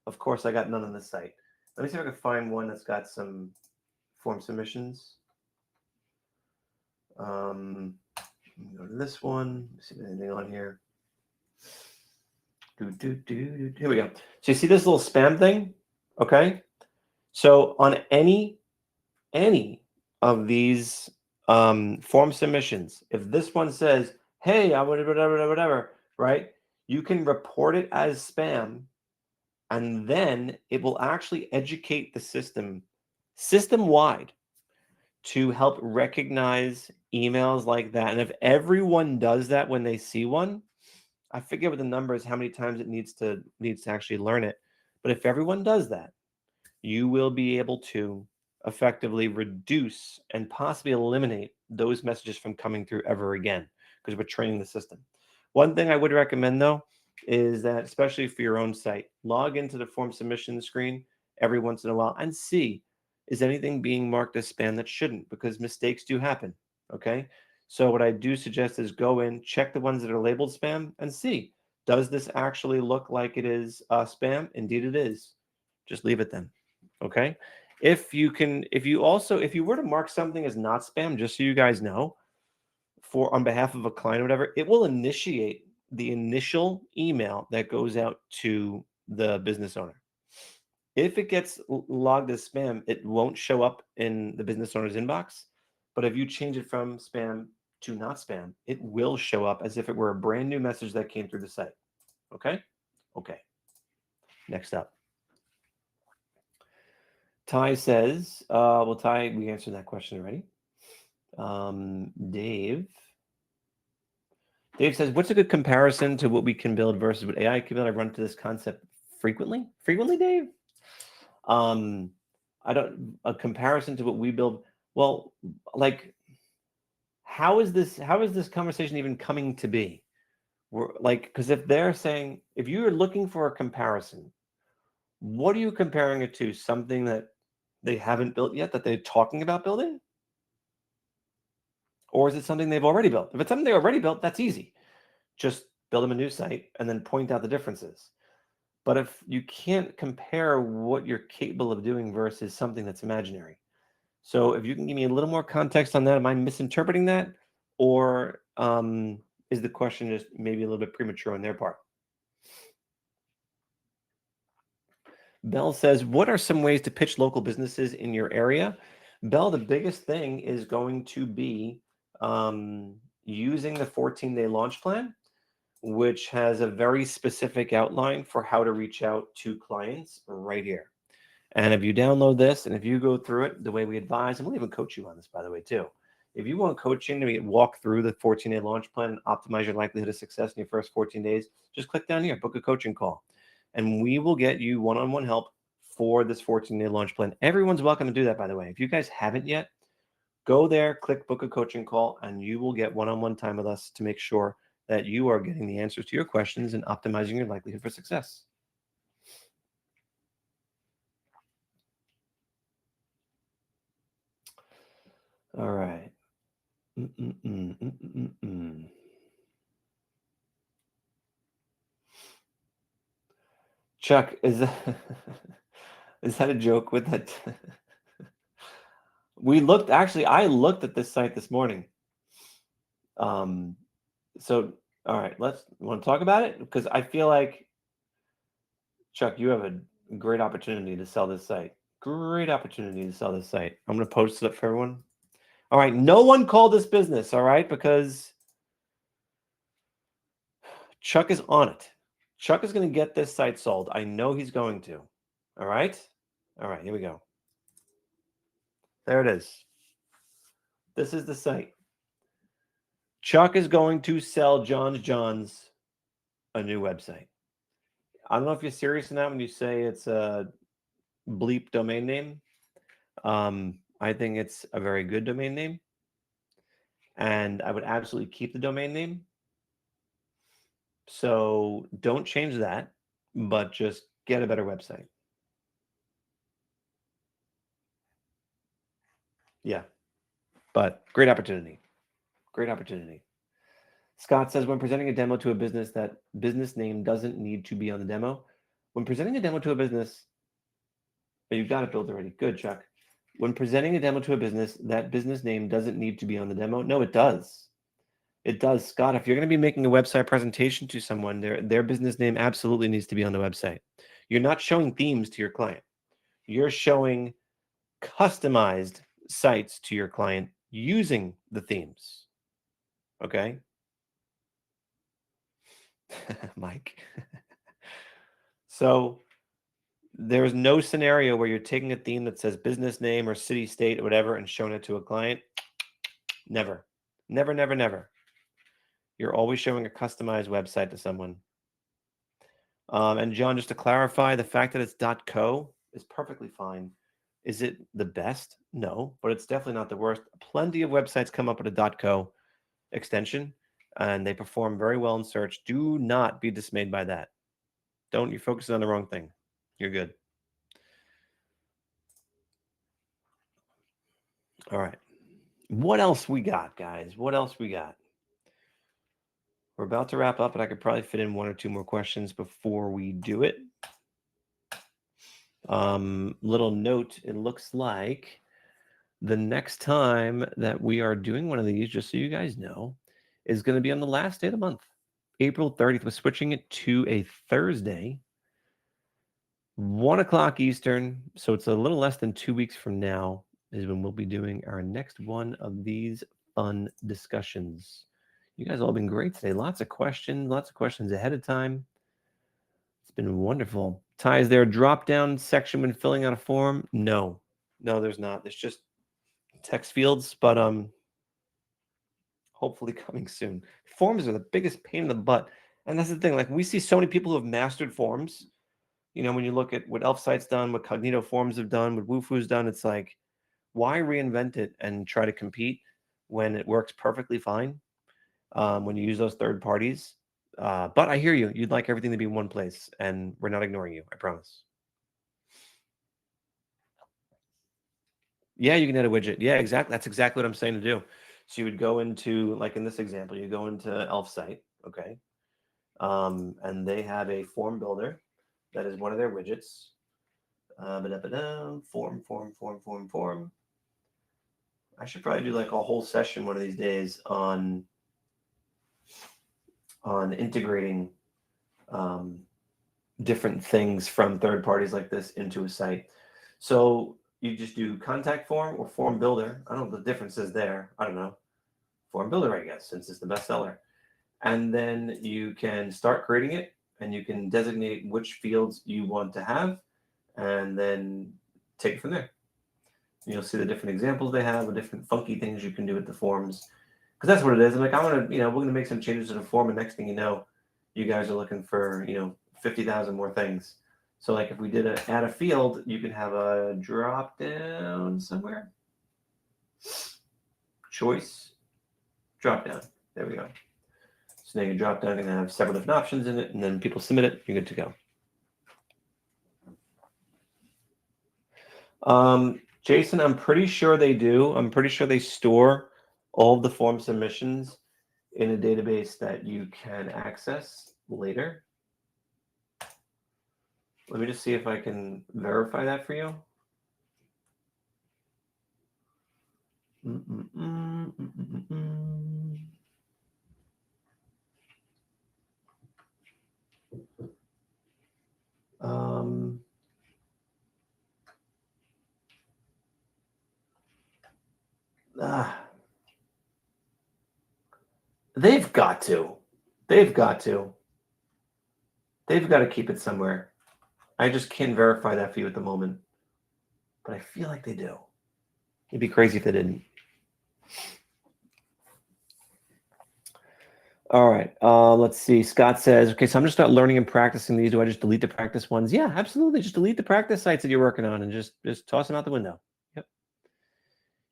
Of course, I got none on this site. Let me see if I can find one that's got some form submissions. Go to this one. See if there's anything on here. Here we go. So you see this little spam thing? Okay. So on any of these form submissions, if this one says, hey, I would whatever, right? You can report it as spam, and then it will actually educate the system-wide to help recognize emails like that. And if everyone does that when they see one, I forget what the number is, how many times it needs to actually learn it. But if everyone does that, you will be able to effectively reduce and possibly eliminate those messages from coming through ever again, because we're training the system. One thing I would recommend, though, is that, especially for your own site, log into the form submission screen every once in a while and see, is anything being marked as spam that shouldn't, because mistakes do happen, okay? So what I do suggest is go in, check the ones that are labeled spam, and see, does this actually look like it is spam? Indeed it is. Just leave it then. Okay. If you were to mark something as not spam, just so you guys know, on behalf of a client or whatever, it will initiate the initial email that goes out to the business owner. If it gets logged as spam, it won't show up in the business owner's inbox. But if you change it from spam to not spam, it will show up as if it were a brand new message that came through the site. Okay. Okay. Next up. Ty says, well, Ty, we answered that question already. Dave says, what's a good comparison to what we can build versus what AI can build? I run into this concept frequently, Dave. A comparison to what we build. Well, like, how is this conversation even coming to be? Because if they're saying, if you're looking for a comparison, what are you comparing it to? Something that they haven't built yet, that they're talking about building? Or is it something they've already built? If it's something they already built, that's easy. Just build them a new site and then point out the differences. But if you can't compare what you're capable of doing versus something that's imaginary. So if you can give me a little more context on that, am I misinterpreting that? Or is the question just maybe a little bit premature on their part? Bell says, what are some ways to pitch local businesses in your area? Bell, the biggest thing is going to be using the 14-day launch plan, which has a very specific outline for how to reach out to clients right here. And if you download this and if you go through it the way we advise, and we'll even coach you on this, by the way, too. If you want coaching to walk through the 14-day launch plan and optimize your likelihood of success in your first 14 days, just click down here, book a coaching call. And we will get you one-on-one help for this 14-day launch plan. Everyone's welcome to do that, by the way. If you guys haven't yet, go there, click book a coaching call, and you will get one-on-one time with us to make sure that you are getting the answers to your questions and optimizing your likelihood for success. All right. Chuck, is that is that a joke with that? I looked at this site this morning. So all right, want to talk about it? Because I feel like, Chuck, you have a great opportunity to sell this site. Great opportunity to sell this site. I'm going to post it up for everyone. All right, no one called this business, all right, because Chuck is on it. Chuck is going to get this site sold. I know he's going to. All right? All right, here we go. There it is. This is the site. Chuck is going to sell John's a new website. I don't know if you're serious in that when you say it's a bleep domain name. I think it's a very good domain name. And I would absolutely keep the domain name. So don't change that, but just get a better website. Yeah, but great opportunity. Great opportunity. Scott says, when presenting a demo to a business, that business name doesn't need to be on the demo. When presenting a demo to a business, you've got it built already. Good, Chuck. When presenting a demo to a business, that business name doesn't need to be on the demo. No, it does. It does, Scott. If you're going to be making a website presentation to someone, their business name absolutely needs to be on the website. You're not showing themes to your client. You're showing customized sites to your client using the themes. Okay? Mike. So there's no scenario where you're taking a theme that says business name or city, state, or whatever and showing it to a client. Never. Never, never, never. You're always showing a customized website to someone. And John, just to clarify, the fact that it's .co is perfectly fine. Is it the best? No, but it's definitely not the worst. Plenty of websites come up with a .co extension, and they perform very well in search. Do not be dismayed by that. You're focusing on the wrong thing. You're good. All right. What else we got, guys? What else we got? We're about to wrap up, but I could probably fit in one or two more questions before we do it. Little note, it looks like the next time that we are doing one of these, just so you guys know, is going to be on the last day of the month, April 30th. We're switching it to a Thursday, 1 o'clock Eastern. So it's a little less than 2 weeks from now is when we'll be doing our next one of these fun discussions. You guys all been great today. Lots of questions ahead of time. It's been wonderful. Ty, is there a drop-down section when filling out a form? No, there's not. There's just text fields, but hopefully coming soon. Forms are the biggest pain in the butt. And that's the thing. Like, we see so many people who have mastered forms. You know, when you look at what Elfsight's done, what Cognito Forms have done, what Wufoo's done, it's like, why reinvent it and try to compete when it works perfectly fine when you use those third parties? But I hear you. You'd like everything to be in one place, and we're not ignoring you. I promise. Yeah, you can add a widget. Yeah, exactly. That's exactly what I'm saying to do. So you would go into, like in this example, you go into Elfsight, okay? And they have a form builder that is one of their widgets. Form. I should probably do like a whole session one of these days on integrating different things from third parties like this into a site. So you just do contact form or form builder. I don't know what the difference is there. I don't know. Form builder, I guess, since it's the bestseller. And then you can start creating it, and you can designate which fields you want to have, and then take it from there. You'll see the different examples they have, the different funky things you can do with the forms. Because that's what it is. I'm like, we're going to make some changes to the form, and next thing you know, you guys are looking for, 50,000 more things. So like if we did add a field, you can have a drop down somewhere. Choice, drop down. There we go. So now your drop down can have several different options in it, and then people submit it, you're good to go. Jason, I'm pretty sure they do. I'm pretty sure they store all of the form submissions in a database that you can access later. Let me just see if I can verify that for you. Um, they've got to. They've got to. They've got to keep it somewhere. I just can't verify that for you at the moment. But I feel like they do. It'd be crazy if they didn't. All right. Let's see. Scott says, okay, so I'm just start learning and practicing these. Do I just delete the practice ones? Yeah, absolutely. Just delete the practice sites that you're working on and just toss them out the window. Yep.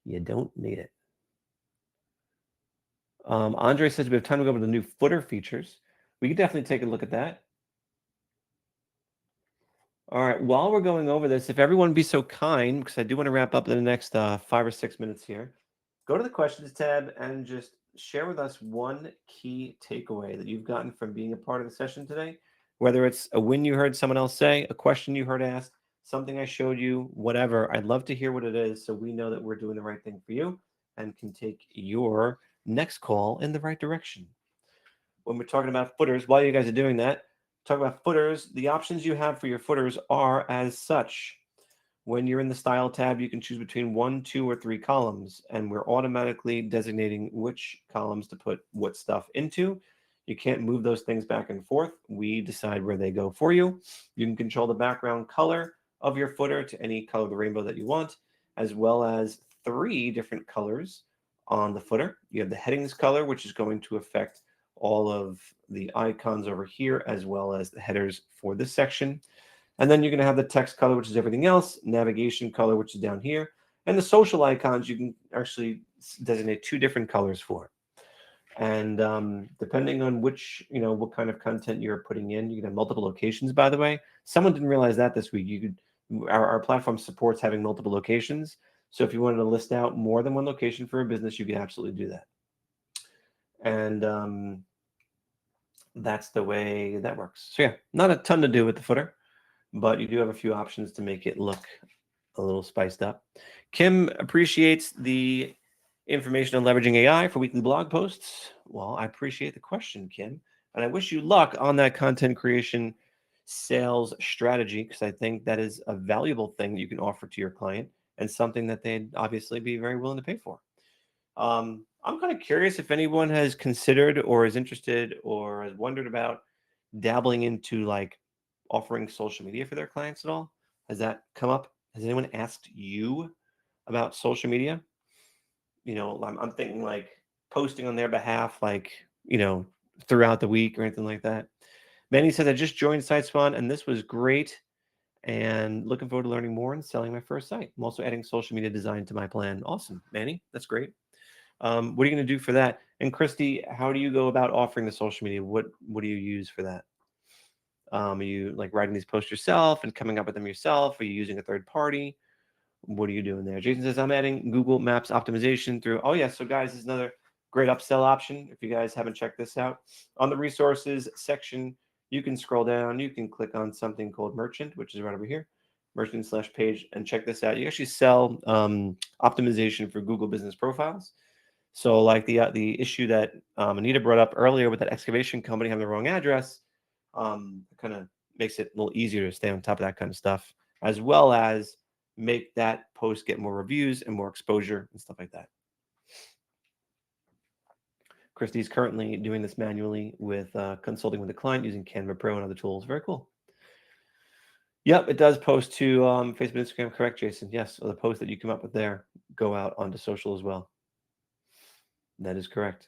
You don't need it. Andre says we have time to go over the new footer features. We could definitely take a look at that. All right. While we're going over this, if everyone would be so kind, because I do want to wrap up in the next 5 or 6 minutes here, go to the questions tab and just share with us one key takeaway that you've gotten from being a part of the session today, whether it's a win you heard someone else say, a question you heard asked, something I showed you, whatever. I'd love to hear what it is so we know that we're doing the right thing for you and can take your next call in the right direction. When we're talking about footers, while you guys are doing that, talk about footers. The options you have for your footers are as such. When you're in the style tab, you can choose between 1, 2, or 3 columns, and we're automatically designating which columns to put what stuff into. You can't move those things back and forth. We decide where they go for you. You can control the background color of your footer to any color of the rainbow that you want, as well as 3 different colors on the footer. You have the headings color, which is going to affect all of the icons over here, as well as the headers for this section. And then you're going to have the text color, which is everything else, navigation color, which is down here, and the social icons you can actually designate 2 different colors for. And depending on which, what kind of content you're putting in, you can have multiple locations, by the way. Someone didn't realize that this week. Our platform supports having multiple locations. So if you wanted to list out more than one location for a business, you can absolutely do that. And that's the way that works. So yeah, not a ton to do with the footer, but you do have a few options to make it look a little spiced up. Kim appreciates the information on leveraging AI for weekly blog posts. Well, I appreciate the question, Kim, and I wish you luck on that content creation sales strategy, because I think that is a valuable thing that you can offer to your client and something that they'd obviously be very willing to pay for. I'm kind of curious if anyone has considered or is interested or has wondered about dabbling into like offering social media for their clients at all. Has that come up? Has anyone asked you about social media? I'm thinking like posting on their behalf, like, throughout the week or anything like that. Manny says, I just joined SiteSwan and this was great and looking forward to learning more and selling my first site. I'm also adding social media design to my plan. Awesome, Manny. That's great. What are you going to do for that? And Christy, how do you go about offering the social media? What do you use for that? Are you like writing these posts yourself and coming up with them yourself? Are you using a third party? What are you doing there? Jason says, I'm adding Google Maps optimization through. Oh, yeah. So, guys, this is another great upsell option. If you guys haven't checked this out, on the resources section, you can scroll down. You can click on something called Merchant, which is right over here, merchant/page, and check this out. You actually sell optimization for Google business profiles. So, like the issue that Anita brought up earlier with that excavation company having the wrong address, kind of makes it a little easier to stay on top of that kind of stuff, as well as make that post get more reviews and more exposure and stuff like that. Christy's currently doing this manually with consulting with a client using Canva Pro and other tools. Very cool. Yep, it does post to Facebook and Instagram. Correct, Jason. Yes, so the posts that you come up with there go out onto social as well. That is correct.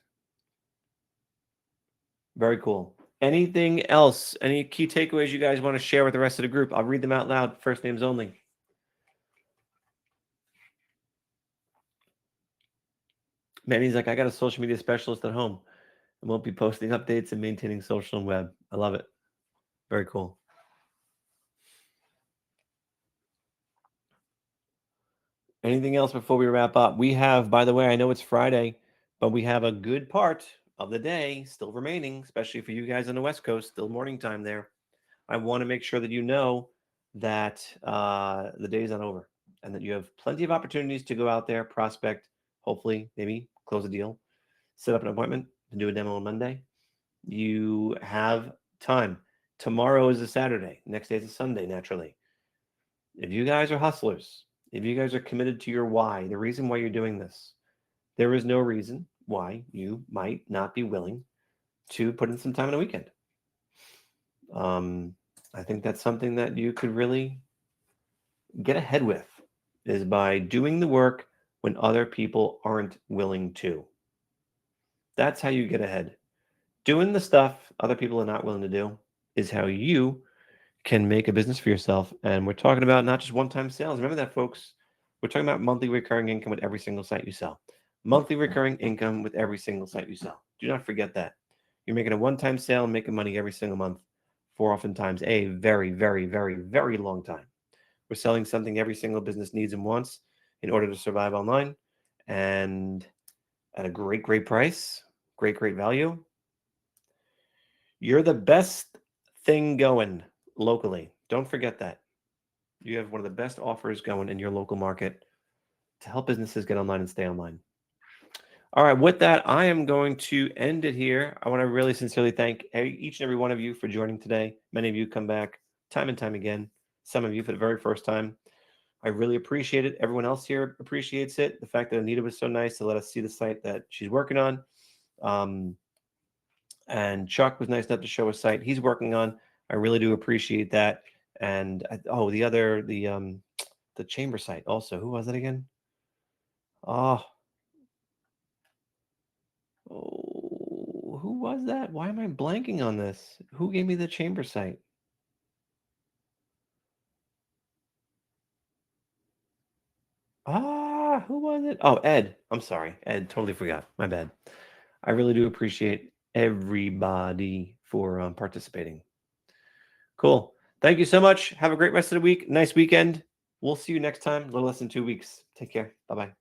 Very cool. Anything else? Any key takeaways you guys want to share with the rest of the group? I'll read them out loud. First names only. Manny's like, I got a social media specialist at home. I won't be posting updates and maintaining social and web. I love it. Very cool. Anything else before we wrap up? We have, by the way, I know it's Friday, But we have a good part of the day still remaining, especially for you guys on the West Coast, still morning time there. I want to make sure that you know that the day is not over and that you have plenty of opportunities to go out there, prospect, hopefully, maybe close a deal, set up an appointment to do a demo on Monday. You have time. Tomorrow is a Saturday. Next day is a Sunday, naturally. If you guys are hustlers, if you guys are committed to your why, the reason why you're doing this, there is no reason why you might not be willing to put in some time on a weekend. I think that's something that you could really get ahead with, is by doing the work when other people aren't willing to. That's how you get ahead. Doing the stuff other people are not willing to do is how you can make a business for yourself. And we're talking about not just one-time sales. Remember that, folks. We're talking about monthly recurring income with every single site you sell. Monthly recurring income with every single site you sell. Do not forget that. You're making a one-time sale and making money every single month for oftentimes a very, very, very, very long time. We're selling something every single business needs and wants in order to survive online, and at a great, great price, great, great value. You're the best thing going locally. Don't forget that. You have one of the best offers going in your local market to help businesses get online and stay online. All right, with that, I am going to end it here. I want to really sincerely thank each and every one of you for joining today. Many of you come back time and time again, some of you for the very first time. I really appreciate it. Everyone else here appreciates it. The fact that Anita was so nice to let us see the site that she's working on. And Chuck was nice enough to show a site he's working on. I really do appreciate that. And the chamber site also. Who was it again? Oh, who was that? Why am I blanking on this? Who gave me the chamber site? Who was it? Oh, Ed. I'm sorry. Ed, totally forgot. My bad. I really do appreciate everybody for participating. Cool. Thank you so much. Have a great rest of the week. Nice weekend. We'll see you next time. A little less than 2 weeks. Take care. Bye-bye.